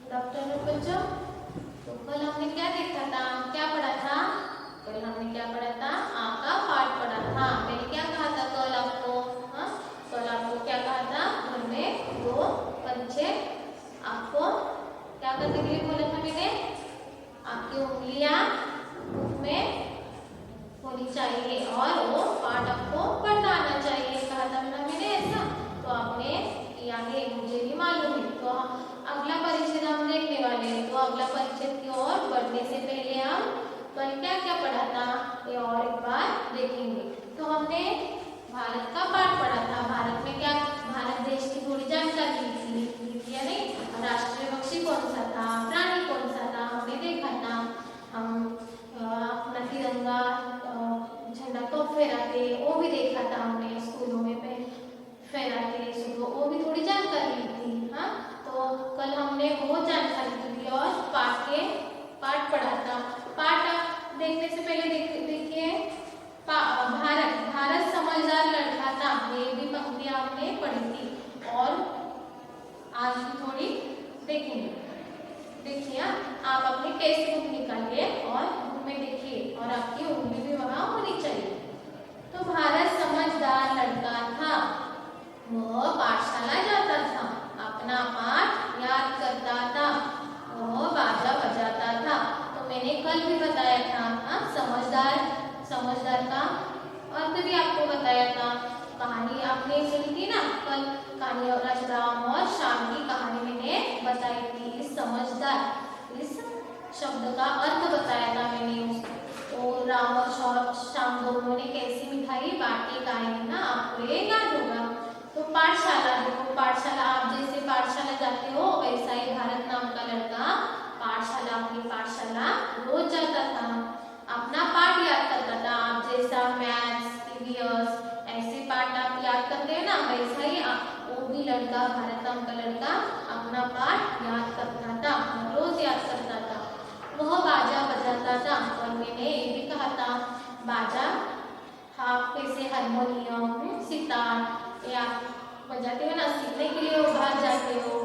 Good afternoon बच्चों। तो कल हमने क्या देखा था, क्या पढ़ा था? कल हमने क्या पढ़ा था? आ का पाठ पढ़ा था। मैंने क्या कहा था कल आपको? हाँ, कल आपको क्या कहा था? घर में दो पंछे आपको क्या करने के लिए बोला था मैंने? आपकी उंगलियां मुख में होनी चाहिए और वो पाठ आपको पढ़ना आना चाहिए, कहा था ना मैंने ऐसा। तो आपने किया है, मुझे भी मालूम है। तो अगला परिच्छेद हम देखने वाले हैं। तो अगला परिच्छेद की ओर बढ़ने से पहले हम कल क्या क्या पढ़ा था ये और एक बार देखेंगे। तो हमने भारत का पाठ पढ़ा था। भारत में क्या, भारत देश की थोड़ी जानकारी ली थी या नहीं? राष्ट्रीय पक्षी कौन सा था, प्राणी कौन सा था, हमने देखा था। हम अपना तिरंगा झंडा तो फहराते, वो भी देखा था हमने स्कूलों में फहराते सुबह, वो भी थोड़ी जानकारी ली थी। हाँ, तो कल हमने बहुत जानकारी ली और पाठ पढ़ा था। पाठ देखने से पहले देखिए भारत समझदार लड़का था, ये भी पंक्ति हमने पढ़ी थी और आज भी थोड़ी देखेंगे। देखिए आप अपनी टेक्स्ट बुक निकालिए और बुक में देखिए और आपकी उंगली भी वहां होनी चाहिए। तो भारत समझदार लड़का था, वह पाठशाला जाता था, अपना पाठ याद करता था, वह बाजा बजाता था। तो मैंने कल भी बताया था, हाँ, समझदार का अर्थ भी आपको बताया था। कहानी आपने सुनी थी ना कल, कहानी राम और श्याम की कहानी मैंने बताई थी। इस समझदार इस शब्द का अर्थ बताया था मैंने उसको। और राम और श्याम दोनों ने कैसी मिठाई बांटी, कहानी ना आपको ये याद होगा। तो पाठशाला, देखो पाठशाला, आप जैसे पाठशाला जाते हो वैसा ही भारत नाम का लड़का पाठशाला, अपनी पाठशाला रोज जाता था, अपना पाठ याद करता था। आप जैसा मैथ्स, ईवीएस ऐसे पाठ आप याद करते हैं ना, वैसा ही वो भी लड़का, भारत नाम का लड़का अपना पाठ याद करता था, रोज याद करता था। वह बाजा बजाता था और मैंने ये भी कहा था बाजा आप कैसे हारमोनियम, सितार या बजाते हो ना, सीखने के लिए वो बाहर जाते हो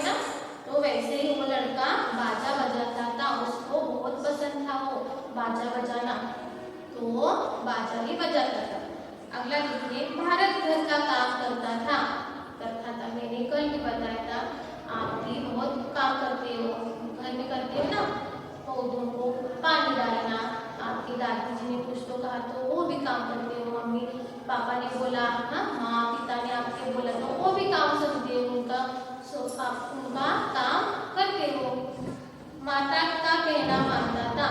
ना, तो वैसे ही वो लड़का बाजा बजाता था। उसको बहुत पसंद था वो बाजा बजाना, तो वो बाजा ही बजाता था। अगला देखिए, भारत घर का काम करता था। मैंने कल भी बताया था, आप भी बहुत काम करते हो, घर में करते हो ना, पौधों को पानी डालना। आपकी दादी जी ने कुछ तो कहा तो वो भी काम करते हो, मम्मी पापा ने बोला, हाँ, माँ पिता ने आपके बोला तो वो भी काम सुनते हो, उनका काम करते हो। माता का कहना मानता था,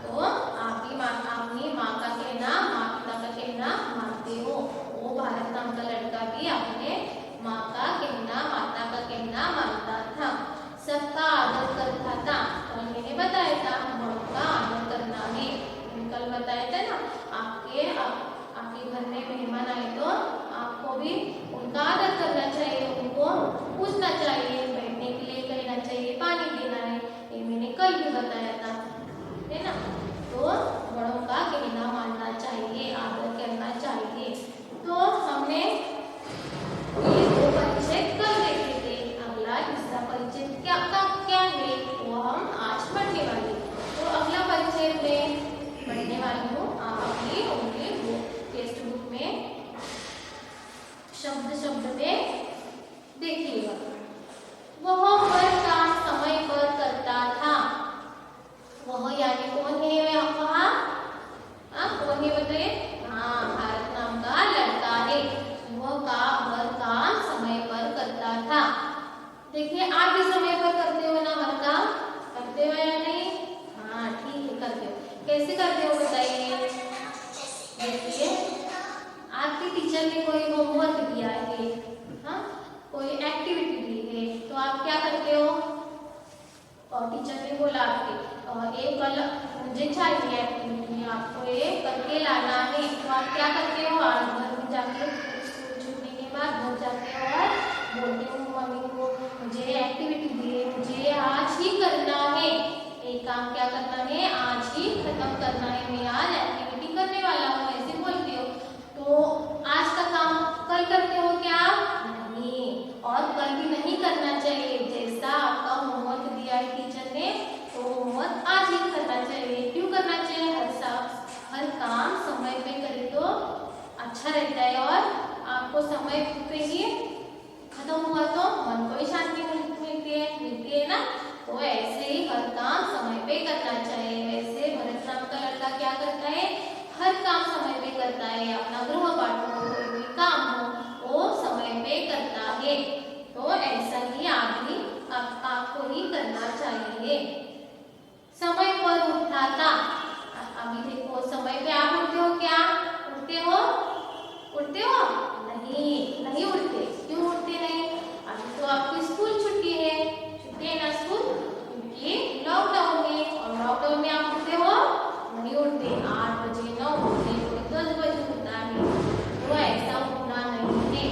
तो आप भी अपनी माँ का कहना, माँ पिता का कहना मानते हो। वो भारत नाम का लड़का भी अपने माँ का कहना, माता का कहना मानता था। सबका आदर करता था, और मैंने बताया था बड़ों का आदर करना है, कल बताया था ना। आपके घर में मेहमान आए तो आपको भी उनका आदर करना चाहिए, उनको पूछना चाहिए, बैठने के लिए कहना चाहिए, पानी देना है, ये मैंने कल भी बताया था, है ना। तो बड़ों का कहना मानना चाहिए, आदर करना चाहिए। तो हमने ये दो परिच्छेद कल देखे थे। अगला तीसरा परिच्छेद क्या है वो हम आज पढ़ने वाले। तो अगला परिच्छेद में पढ़ने वाली हूँ, आप अपनी उनकी टेक्स्ट बुक में शब्द में देखिएगा। वह हर काम समय पर करता था। वह यानी कौन है वहाँ? कौन है बताइए? हाँ, भारत नाम का लड़का है। वह हर काम समय पर करता था। देखिए आप भी समय पर करते हो ना, हर काम करते हो या नहीं? हाँ ठीक है, करते हो। कैसे करते हो बताइए? देखिए आपके टीचर ने कोई होमवर्क दिया है, हाँ, कोई एक्टिविटी दी है, तो आप क्या करते हो? और टीचर ने बोला आपके एक कल मुझे चाहिए एक्टिविटी, आपको ये करके लाना है, तो आप क्या करते हो? आज घर में जाके स्कूल छूटने के बाद घर जाते हो और बोलते हो मम्मी को मुझे एक्टिविटी दी है, मुझे आज ही करना है, एक काम क्या करना है, आज ही खत्म करना है, मैं आज एक्टिविटी करने वाला हूँ, ऐसे बोलते हो। तो आज का काम कल करते हो क्या? नहीं, और कल भी नहीं करना चाहिए। जैसा आपका अच्छा रहता है और आपको समय पे ही खत्म हुआ तो मन को ही शांति मिलती है ना। तो ऐसे ही हर काम समय पे करना चाहिए। वैसे भरत नाम का लड़का क्या करता है, हर काम समय पे करता है। अपना गृह पाठ हो, कोई भी काम हो, वो समय पे करता है। तो ऐसा ही आपको ही करना चाहिए। समय पर उठना था। अभी देखो, समय पे आप उठते हो क्या? उठते हो? नहीं उठते। क्यों उठते नहीं? अभी तो आपकी स्कूल छुट्टी है ना स्कूल, क्योंकि लॉकडाउन है। और लॉकडाउन में आप उठते हो? नहीं उठते। 8 बजे, 9 बजे, 10 बजे उठता है। तो ऐसा उठना नहीं है,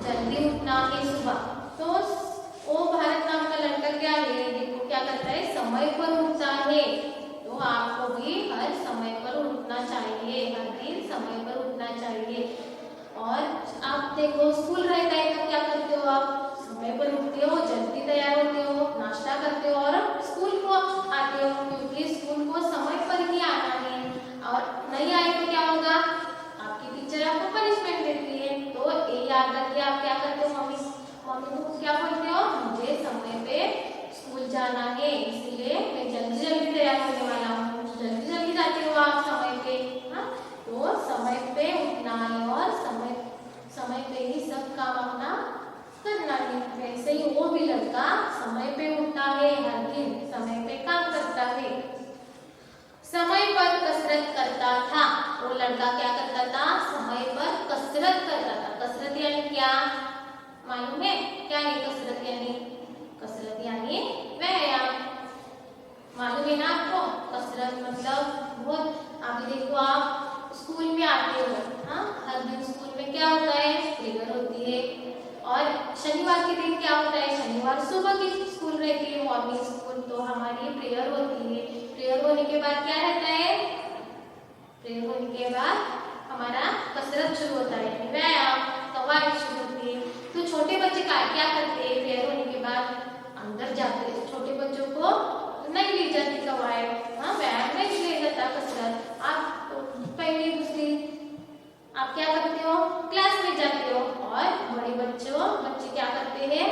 जल्दी उठना है सुबह। तो वो भारत नाम का लड़का क्या है, देखो क्या करता है, समय पर उठता है। तो आपको भी हर समय पर उठना चाहिए, हर दिन समय पर उठना चाहिए। और आप देखो, स्कूल रहता है तो क्या करते हो, आप समय पर उठते हो, जल्दी तैयार होते हो, नाश्ता करते हो और स्कूल को आते हो, क्योंकि स्कूल को समय पर ही आना है। और नहीं आए तो क्या होगा, आपकी टीचर आपको पनिशमेंट देती है। तो ये याद रखिए, आप क्या करते हो, मम्मी को क्या बोलते हो, मुझे समय पे स्कूल जाना है, इसलिए मैं जल्दी तैयार होने वाला हूँ। जल्दी जाते हो आप समय पे। हाँ, तो समय पे उठना है और समय पे ही सब काम अपना करना है। वैसे ही वो भी लड़का समय पे उठता है, हर दिन समय पे काम करता है। समय पर कसरत करता था। वो लड़का क्या करता था, समय पर कसरत करता था। कसरत यानी क्या मालूम है? क्या है कसरत यानी? कसरत यानी व्यायाम। मालूम है ना आपको? कसरत मतलब बहुत, अभी देखो आप स्कूल में आते हो, हाँ, हर दिन स्कूल में क्या होता है, प्रेयर होती है। और शनिवार के दिन क्या होता है, शनिवार सुबह की स्कूल रहती है, मॉर्निंग स्कूल। तो हमारी प्रेयर होती है। प्रेयर होने के बाद क्या रहता है, प्रेयर होने के बाद हमारा कसरत शुरू होता है, व्यायाम, कवायद शुरू होती है। तो छोटे बच्चे क्या करते हैं, प्रेयर होने के बाद अंदर जाते हैं। छोटे बच्चों को नहीं ली जाती कवायद, हाँ, व्यायाम नहीं ले जाता, कसरत। आप पहली दूसरी आप क्या करते हो, क्लास में जाते हो। और बड़े बच्चे क्या करते हैं,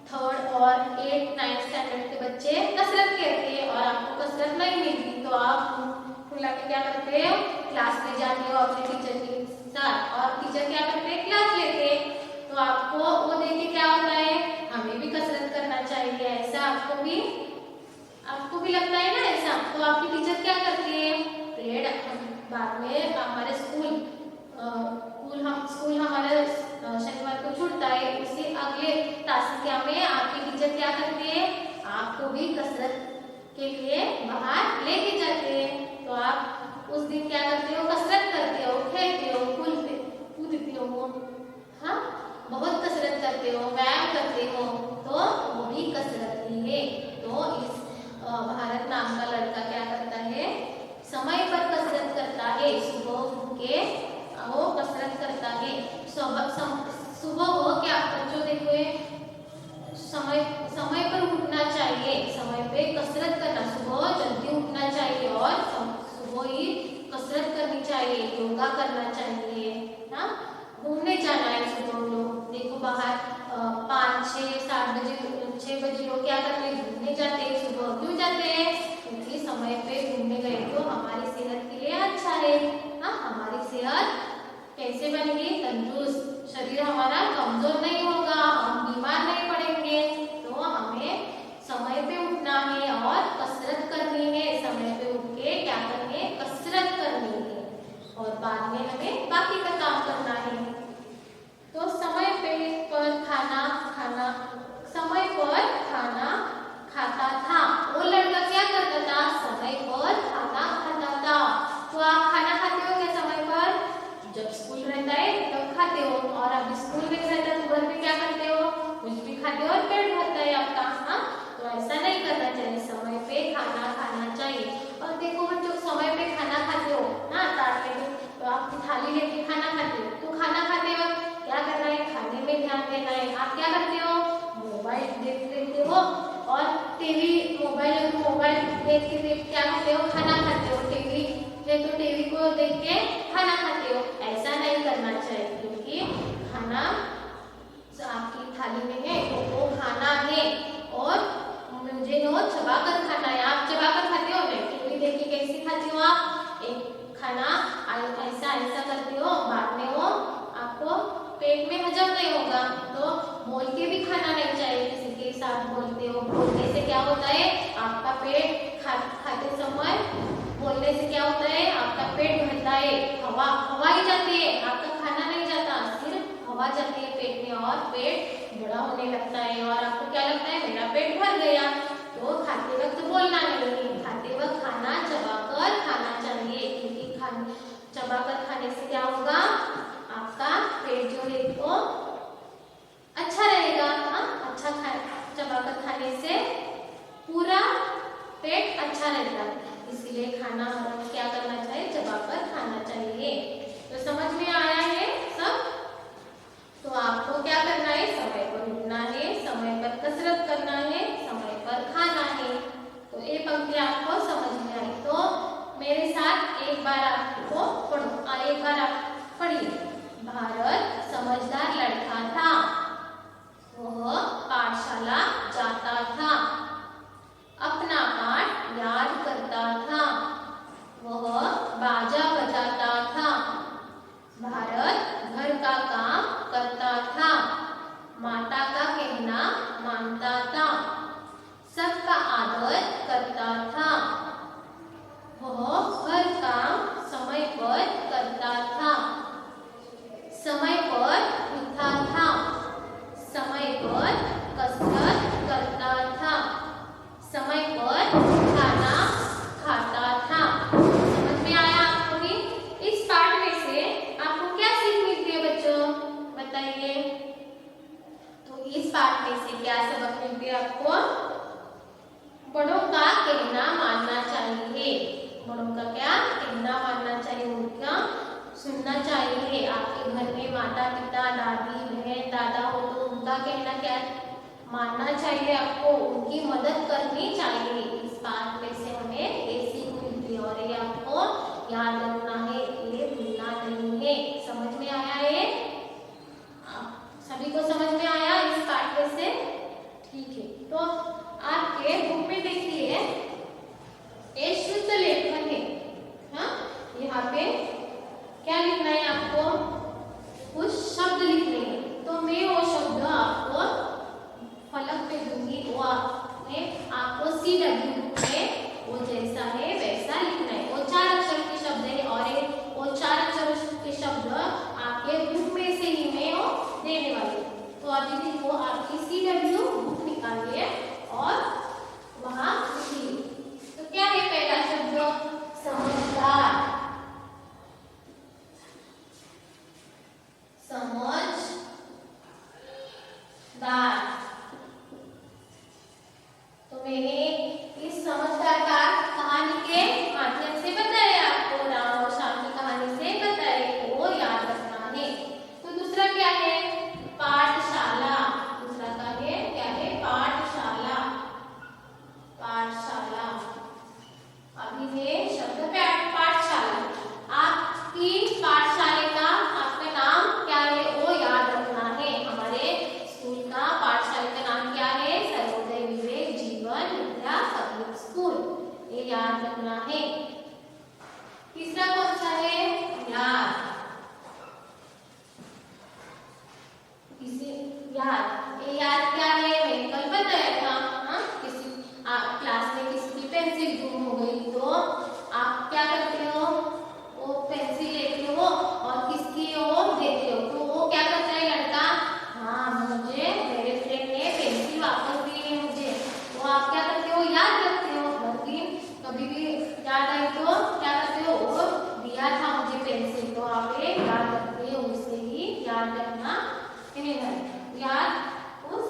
3rd और 8th 9th स्टैंडर्ड के बच्चे कसरत करते हैं। और आपको कसरत नहीं मिलती तो आप खुला के क्या करते हो, क्लास में जाते हो अपने टीचर के साथ। और टीचर क्या करते हैं, क्लास लेते हैं। तो आपको वो देख के क्या होता है, हमें भी कसरत करना चाहिए। ऐसा आपको भी लगता है ना ऐसा। तो आपकी टीचर क्या करती है, पीरियड बाद में हमारे स्कूल हमारा शनिवार को छूटता है, उससे अगले तासिका में आपकी टीचर क्या करती है, आपको भी कसरत के लिए बाहर लेके जाते हैं। तो आप उस दिन क्या करते हो, कसरत करते हो, खेलते हो, कूदते हो, हाँ, बहुत कसरत करते हो, व्यायाम करते हो। तो वो भी कसरत ही है। तो इस भारत नाम का लड़का क्या करता है, समय पर कसरत करता है। सुबह उठ के वो कसरत करता है। सुबह हो क्या बच्चों, देखो समय पर उठना चाहिए, समय पे कसरत करना, सुबह जल्दी उठना चाहिए और सुबह ही कसरत करनी चाहिए, योगा करना चाहिए, हाँ, घूमने जाना है सुबह। लोग देखो बाहर 5, 6, 7 बजे, 6 बजे लोग क्या करते हैं, घूमने जाते हैं सुबह। क्यों जाते हैं, क्योंकि समय पे घूमने गए तो हमारी सेहत के लिए अच्छा है, हाँ, हमारी सेहत कैसे बनेगी, तंदुरुस्त, शरीर हमारा कमजोर नहीं होगा, हम बीमार नहीं पड़ेंगे। तो हमें समय पे उठना है और कसरत करनी है। समय पे उठ के क्या करनी है, कसरत करनी है और बाद में हमें बाकी का काम करना है। तो समय पर खाना खाता था। वो लड़का क्या करता था, समय पर खाना खाता था। तो आप खाना खाते हो क्या समय पर? जब स्कूल रहता है तब खाते हो, और अब स्कूल में रहता है तो घर पे क्या करते हो, कुछ भी खाते हो और पेट भरता है आपका, हाँ। तो ऐसा नहीं करना चाहिए, समय पे खाना खाना चाहिए। और देखो बच्चों, समय पे खाना खाते हो, हाँ, ताट लेके तो आपकी थाली लेके खाना खाते हो। तो खाना खाते वक्त क्या करना है, खाने में ध्यान देना है। आप क्या करते हो, मोबाइल देख लेते हो और मोबाइल देख के क्या करते हो, खाना खाते हो। टीवी है तो टीवी को देख के खाना खाते हो, ऐसा नहीं करना चाहिए, क्योंकि खाना आपकी थाली में है तो वो खाना है और मुझे वो चबा कर खाना है। आप चबा कर खाते हो, मैं टीवी देख के कैसे खाती हो? आप एक खाना ऐसा ऐसा करते हो, बाद में वो आपको पेट में हजम नहीं होगा। तो बोल के भी खाना नहीं चाहिए, किसी के साथ बोलते हो, बोलने से क्या होता है आपका पेट खाते समय बोलने से क्या होता है आपका पेट भरता है, हवा ही जाती है, आपका खाना नहीं जाता, सिर्फ हवा जाती है पेट में और पेट बड़ा होने लगता है और आपको क्या लगता है मेरा पेट भर गया। तो खाते वक्त बोलना नहीं, खाते वक्त खाना चबाकर खाना चाहिए, क्योंकि चबाकर खाने से क्या होगा आपका पेट जो है वो अच्छा रहेगा। अच्छा चबाकर खाने से पूरा पेट अच्छा रहता है, इसलिए खाना हमें क्या करना चाहिए, चबाकर खाना चाहिए। तो समझ में आया है सब? तो आपको क्या करना है, समय पर उठना है, समय पर कसरत करना है, समय पर खाना है। तो ये पंक्ति आपको समझ में आई तो मेरे साथ एक बार आपको पढ़ो, एक बार आप पढ़िए। भारत समझदार लड़का था, वह पाठशाला जाता था, अपना पाठ याद करता था, वह बाजा बजाता था, भारत घर का काम करता था, माता का कहना मानता था, सबका आदर करता था, वह हर काम समय पर करता था, समय पर उठता था, समय पर कसरत करता था, समय पर खाना खाता था। समझ में आया आपको भी? इस पाठ में से आपको क्या सीख मिलती है बच्चों, बताइए। तो इस पाठ में से क्या सबक मिलती है आपको? बड़ों का कहना मानना चाहिए, बड़ों का क्या कहना मानना चाहिए, उनका सुनना चाहिए। आपके घर में माता पिता दादी बहन दादा हो तो उनका कहना क्या मानना चाहिए, आपको उनकी मदद करनी चाहिए। इस पाठ में से हमें ये सीख मिलती है और ये आपको याद रखना है, ये भूलना नहीं है। समझ में आया ये? सभी को समझ में आया इस पाठ में से? ठीक है, तो आपके बुक में देखिए ये शुद्ध लेखन है। यहाँ पे क्या लिखना है आपको? कुछ शब्द लिखने हैं, तो मैं वो शब्द आपको फलक पे दूंगी, वो आपको CW बुक में वो जैसा है वैसा लिखना है। वो 4 अक्षर के शब्द है और वो 4 अक्षर के शब्द आपके बुक में से ही मैं वो देने वाली। तो अभी देखो आपकी CW बुक निकालिए और वहां लिखिए। तो क्या है पहला शब्द? समझदार, समझदार। तो मैंने इस समझदार का कहानी के माध्यम से बताया आपको, राम और श्याम की कहानी से बताया, वो याद रखना है। तो दूसरा क्या है? पाठशाला। दूसरा का है क्या है? पाठशाला, पाठशाला। अभी है शब्द पाठशाला। आपकी पाठशाला का आपका नाम क्या है वो याद रखना है। हमारे स्कूल का पाठशाला का नाम क्या है? सर्वोदय विवेक जीवन विद्या पब्लिक स्कूल, ये याद रखना है। तीसरा कौन सा है? याद। याद, ये याद क्या है? मैंने कल बताया था। किसी क्लास में किसी की पेंसिल गुम हो गई तो आप क्या करते हो? वो पेंसिल लेते हो और किसकी वो देते हो, तो वो क्या करता है लड़का? मुझे मेरे फ्रेंड ने पेंसिल वापस दी है मुझे। तो आप क्या करते हो? याद रखते हो। हर दिन कभी भी याद आई तो क्या करते हो? वो दिया था मुझे पेंसिल, तो आप ये याद रखते हो, उसे ही याद रखना है। याद उस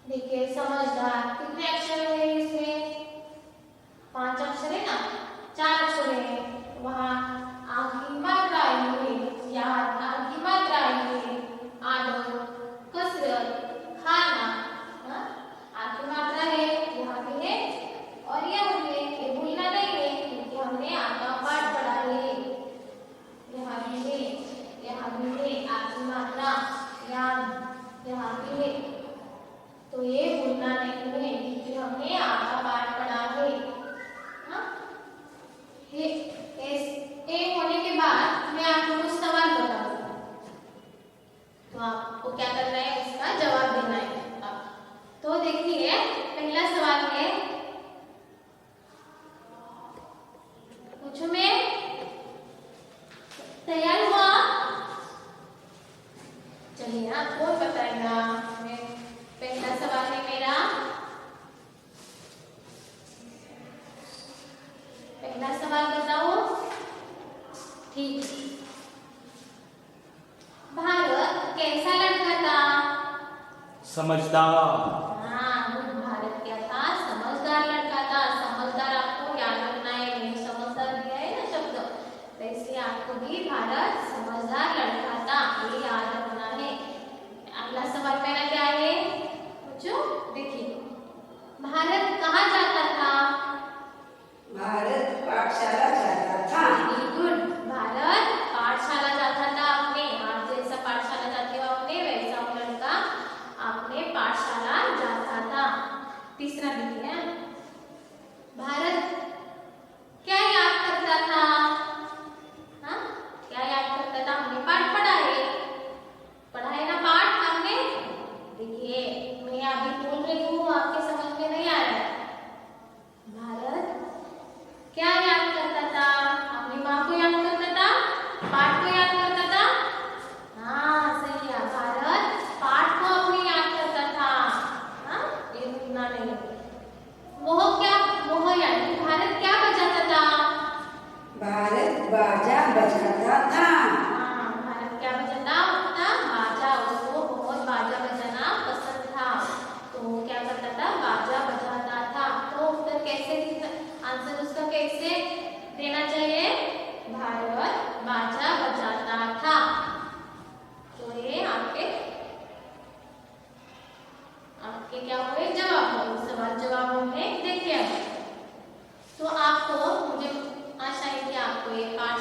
देखिए समझदार कितने अक्षर है इसमें? 5 अक्षर है ना, 4 अक्षर है। वहाँ आ की मात्रा आहे, यात आ की मात्रा आहे, आदर, कसरत, खाना। हाँ? आ की मात्रा है, यहाँ भी है और यहाँ भी है। ये भूलना नहीं है क्योंकि हमने आ का पाठ पढ़ा है। यहाँ भी है, यहाँ भी है आ की मात्रा, याद यहाँ भी है। तो ये भूलना नहीं है क्योंकि हमने आ का पाठ पढ़ा है। हाँ? ये होने के बाद मैं आपको कुछ सवाल बताऊंगा, तो आपको क्या करना है, उसका जवाब देना है। तो देखिए पहला सवाल है, पूछो मैं, तैयार हुआ? चलिए ना, कौन बताएगा? मैं पहला सवाल है मेरा, पहला सवाल बताओ। ठीक, भारत कैसा लड़का था? समझदार। हाँ, भारत क्या था? समझदार लड़का था। समझदार आपको याद रखना है, मैंने समझदार दिया है ना शब्द, वैसे आपको भी भारत समझदार लड़का था, ये याद रखना है। अगला सवाल मेरा क्या है, पूछो। देखिए, भारत कहाँ जाता था? भारत पाठशाला जाता था। वेरी गुड, भारत पाठशाला जाता था। आपने आप जैसा पाठशाला जाते हो आपने, वैसा वो लड़का आपने पाठशाला जाता था। तीसरा देखिए, भारत क्या याद करता था? हाँ, क्या याद करता था? हमने पाठ पढ़ा है ना पाठ हमने। देखिए मैं अभी बोल रही हूँ, आपके समझ में नहीं आ रहा है। भारत क्या याद करता था? अपनी माँ को याद करता था, पाठ को याद करता था। हाँ सही है, भारत पाठ को अपने याद करता था। हाँ, ये भूलना नहीं। मोह यानी भारत क्या बजाता था? भारत बाजा बजाता था। हाँ, भारत क्या बजाता था? बाजा। उसको बहुत बाजा बजाना पसंद था, तो वो क्या करता था? बाजा बजाता था। तो उत्तर कैसे, आंसर उसका कैसे देना चाहिए? भारत बाजा बजाता था। तो ये आपके क्या हुए? जवाब हुए। सवाल जवाब में देखिए। तो आपको, मुझे आशा है कि आपको ये पाठ